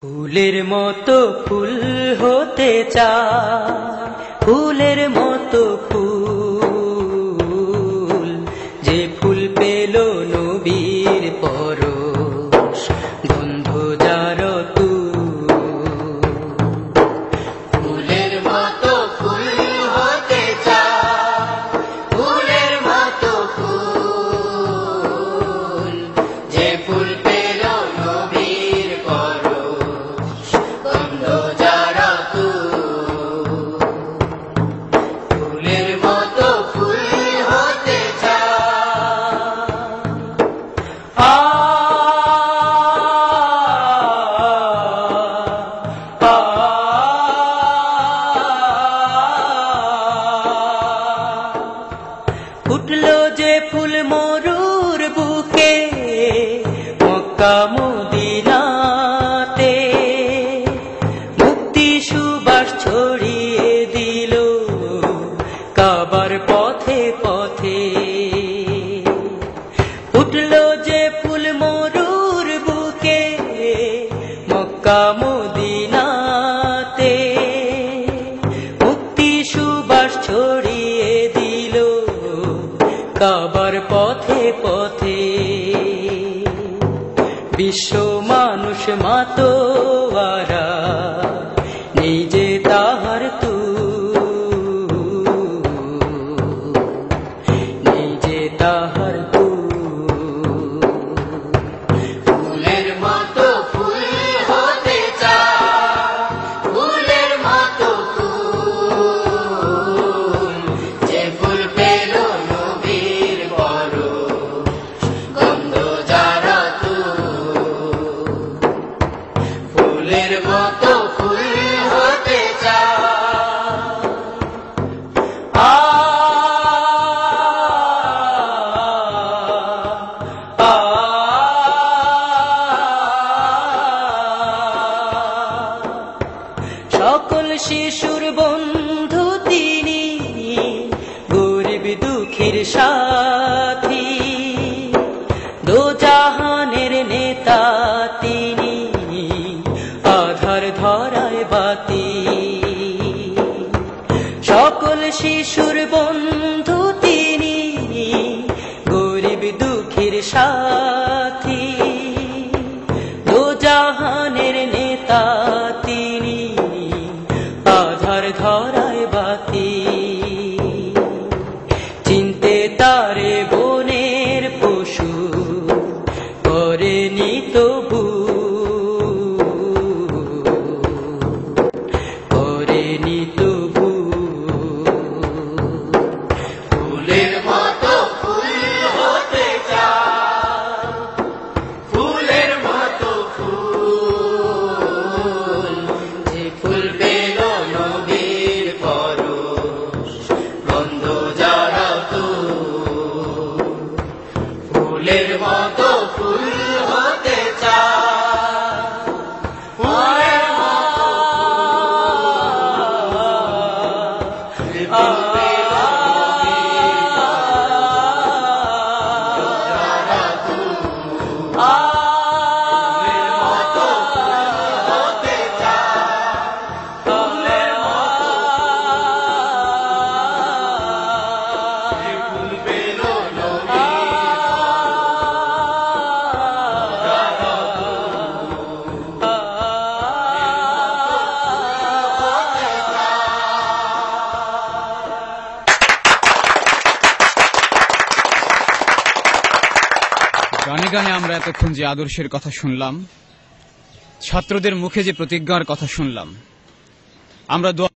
ফুলের মতো ফুল হতে চায়, ফুলের মতো ফুল, যে ফুল পেল নবীর পরশ, গন্ধ যার তুল। ফুলের মতো ফুল হতে চায়, ফুলের মতো ফুল, যে ফুল পেল নবীর পরশ, গন্ধ যার তুল। ফুলের মতো ফুল হতে চায়। ফুটলো যে ফুল মরুর বুকে, মক্কা মদিনাতে, মুক্তি সুবাস ছড়িয়ে দিল কাবার পথে পথে। ফুটলো যে ফুল মরুর বুকে, মক্কা মদিনাতে, মুক্তি সুবাস ছড়িয়ে দিল কাবার পথে পথে। বিশ্ব মানুষ মাতোয়ারা, নিজে তাহার তুল, নিজে তাহার তুল। ফুলের মতো ফুল হতে চায়, ফুলের মতো ফুল, যে ফুল পেল নবীর পরশ, গন্ধ যার তুল। ফুলের মতো ফুল হতে চায়। সকল শিশুর বন্ধু তিনি, গরিব দুঃখীর সাথী, দোজাহানের নেতা তিনি, আধার ধরায় বাতি। সকল শিশুর বন্ধু তিনি, গরিব দুঃখীর সাথী, দোজাহানের নেতা তিনি, আধার ধরায় বাতি। চিনতে তারে বনের পশু, করেনি তবু, করেনি তবু। ফুলের মতো ফুল হতে চায়, ফুলের মতো ফুল, যে ফুল পেল নবীর পরশ, গন্ধ যার তুল। ফুলের মতো ফুল হতে চায়, ফুলের মতো ফুল, যে ফুল পেল গানে গানে আমরা এতক্ষণ যে আদর্শের কথা শুনলাম, ছাত্রদের মুখে যে প্রতিজ্ঞার কথা শুনলাম, আমরা